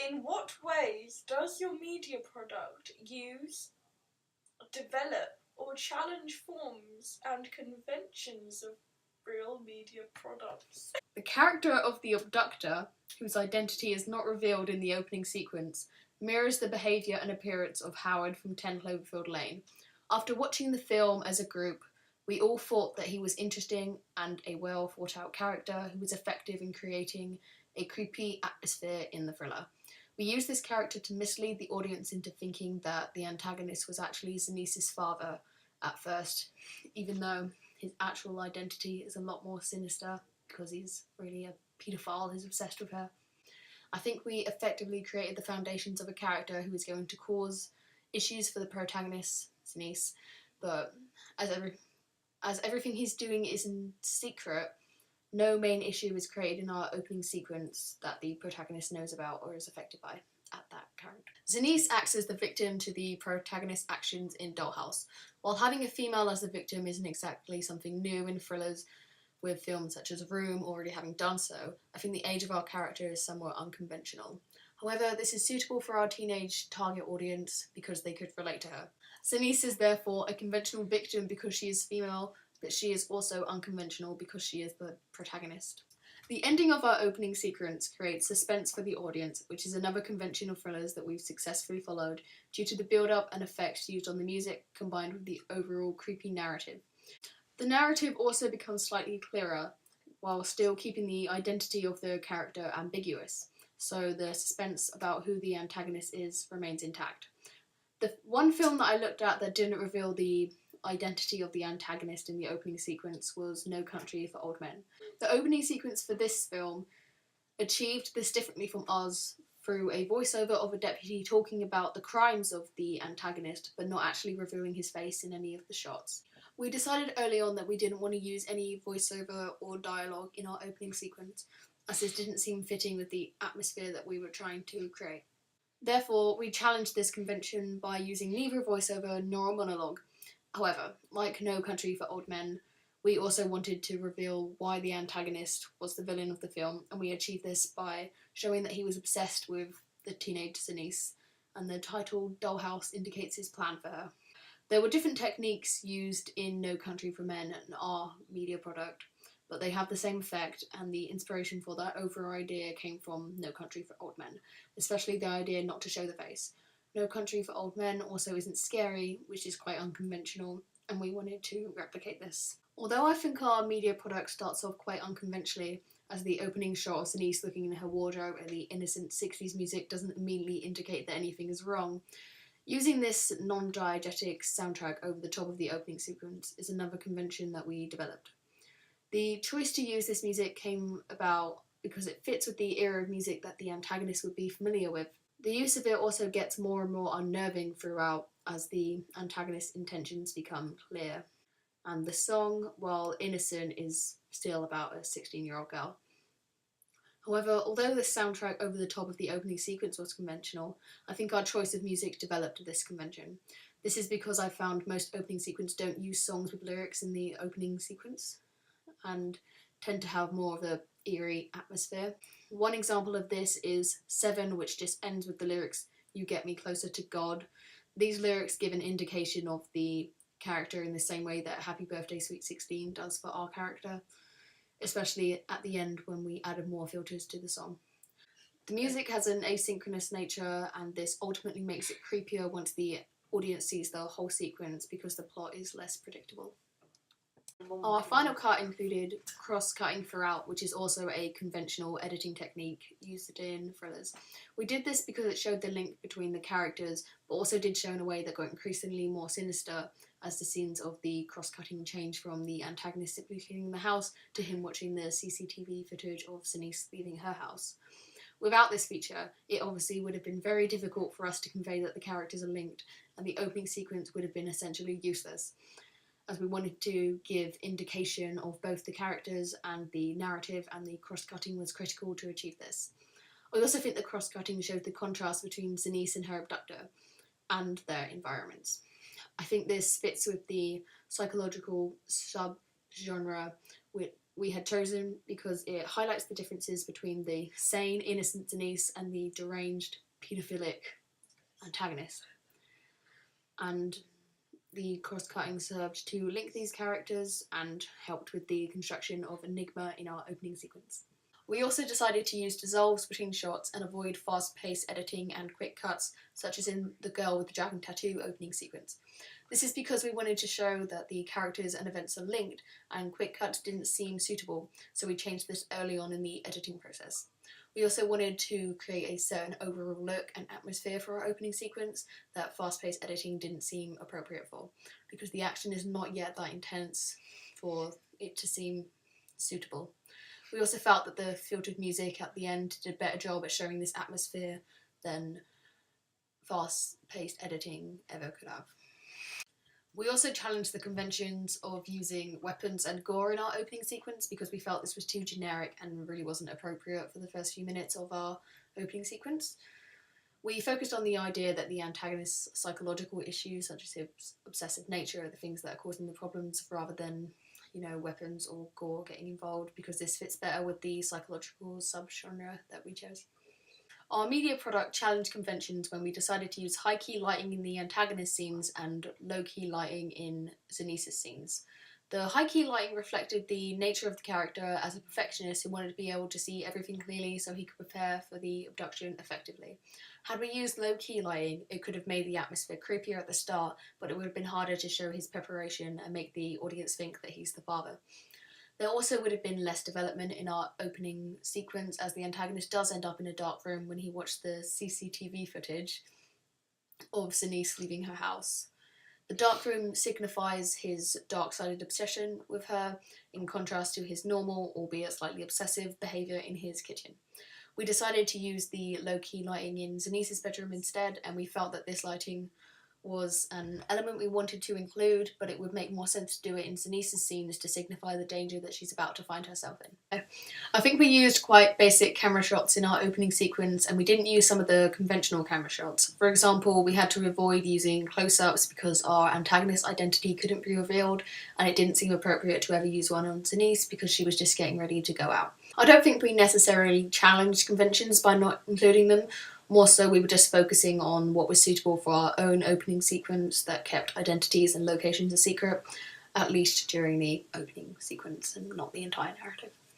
In what ways does your media product use, develop, or challenge forms and conventions of real media products? The character of the abductor, whose identity is not revealed in the opening sequence, mirrors the behaviour and appearance of Howard from 10 Cloverfield Lane. After watching the film as a group, we all thought that he was interesting and a well thought out character who was effective in creating a creepy atmosphere in the thriller. We used this character to mislead the audience into thinking that the antagonist was actually Zanice's father at first, even though his actual identity is a lot more sinister because he's really a paedophile who's obsessed with her. I think we effectively created the foundations of a character who is going to cause issues for the protagonist, Zanice, but as everything he's doing is in secret, no main issue is created in our opening sequence that the protagonist knows about or is affected by at that character. Zanice acts as the victim to the protagonist's actions in Dollhouse. While having a female as the victim isn't exactly something new in thrillers, with films such as Room already having done so, I think the age of our character is somewhat unconventional. However, this is suitable for our teenage target audience because they could relate to her. Zanice is therefore a conventional victim because she is female, but she is also unconventional because she is the protagonist. The ending of our opening sequence creates suspense for the audience, which is another convention of thrillers that we've successfully followed due to the build-up and effects used on the music combined with the overall creepy narrative. The narrative also becomes slightly clearer, while still keeping the identity of the character ambiguous, so the suspense about who the antagonist is remains intact. The one film that I looked at that didn't reveal the identity of the antagonist in the opening sequence was No Country for Old Men. The opening sequence for this film achieved this differently from Oz through a voiceover of a deputy talking about the crimes of the antagonist, but not actually revealing his face in any of the shots. We decided early on that we didn't want to use any voiceover or dialogue in our opening sequence, as this didn't seem fitting with the atmosphere that we were trying to create. Therefore, we challenged this convention by using neither voiceover nor a monologue. However, like No Country for Old Men, we also wanted to reveal why the antagonist was the villain of the film, and we achieved this by showing that he was obsessed with the teenage Zanice, and the title Dollhouse indicates his plan for her. There were different techniques used in No Country for Men and our media product, but they have the same effect, and the inspiration for that overall idea came from No Country for Old Men, especially the idea not to show the face. No Country for Old Men also isn't scary, which is quite unconventional, and we wanted to replicate this. Although I think our media product starts off quite unconventionally, as the opening shot of Zanice looking in her wardrobe and the innocent 60s music doesn't immediately indicate that anything is wrong, using this non-diegetic soundtrack over the top of the opening sequence is another convention that we developed. The choice to use this music came about because it fits with the era of music that the antagonist would be familiar with. The use of it also gets more and more unnerving throughout as the antagonist's intentions become clear. And the song, while innocent, is still about a 16-year-old girl. However, although the soundtrack over the top of the opening sequence was conventional, I think our choice of music developed this convention. This is because I found most opening sequences don't use songs with lyrics in the opening sequence, and tend to have more of a eerie atmosphere. One example of this is Seven, which just ends with the lyrics, "You get me closer to God." These lyrics give an indication of the character in the same way that Happy Birthday Sweet 16 does for our character, especially at the end when we added more filters to the song. The music has an asynchronous nature, and this ultimately makes it creepier once the audience sees the whole sequence because the plot is less predictable. Our final cut included cross-cutting throughout, which is also a conventional editing technique used in thrillers. We did this because it showed the link between the characters, but also did show in a way that got increasingly more sinister as the scenes of the cross-cutting changed from the antagonist simply cleaning the house to him watching the CCTV footage of Zanice leaving her house. Without this feature, it obviously would have been very difficult for us to convey that the characters are linked, and the opening sequence would have been essentially useless, as we wanted to give indication of both the characters and the narrative, and the cross-cutting was critical to achieve this. I also think the cross-cutting showed the contrast between Zanice and her abductor and their environments. I think this fits with the psychological sub-genre we had chosen because it highlights the differences between the sane, innocent Denise and the deranged, paedophilic antagonist. And the cross-cutting served to link these characters and helped with the construction of enigma in our opening sequence. We also decided to use dissolves between shots and avoid fast-paced editing and quick cuts, such as in the girl with the dragon tattoo opening sequence. This is because we wanted to show that the characters and events are linked, and quick cuts didn't seem suitable, so we changed this early on in the editing process. We also wanted to create a certain overall look and atmosphere for our opening sequence that fast-paced editing didn't seem appropriate for, because the action is not yet that intense for it to seem suitable. We also felt that the filtered music at the end did a better job at showing this atmosphere than fast-paced editing ever could have. We also challenged the conventions of using weapons and gore in our opening sequence because we felt this was too generic and really wasn't appropriate for the first few minutes of our opening sequence. We focused on the idea that the antagonist's psychological issues, such as his obsessive nature, are the things that are causing the problems rather than, weapons or gore getting involved, because this fits better with the psychological subgenre that we chose. Our media product challenged conventions when we decided to use high-key lighting in the antagonist scenes and low-key lighting in Zenice's scenes. The high-key lighting reflected the nature of the character as a perfectionist who wanted to be able to see everything clearly so he could prepare for the abduction effectively. Had we used low-key lighting, it could have made the atmosphere creepier at the start, but it would have been harder to show his preparation and make the audience think that he's the father. There also would have been less development in our opening sequence, as the antagonist does end up in a dark room when he watched the CCTV footage of Zenice leaving her house. The dark room signifies his dark-sided obsession with her, in contrast to his normal, albeit slightly obsessive, behaviour in his kitchen. We decided to use the low-key lighting in Zenice's bedroom instead, and we felt that this lighting was an element we wanted to include, but it would make more sense to do it in Zenice's scenes to signify the danger that she's about to find herself in. I think we used quite basic camera shots in our opening sequence, and we didn't use some of the conventional camera shots. For example, we had to avoid using close-ups because our antagonist's identity couldn't be revealed, and it didn't seem appropriate to ever use one on Zenice because she was just getting ready to go out. I don't think we necessarily challenged conventions by not including them. More so, we were just focusing on what was suitable for our own opening sequence that kept identities and locations a secret, at least during the opening sequence and not the entire narrative.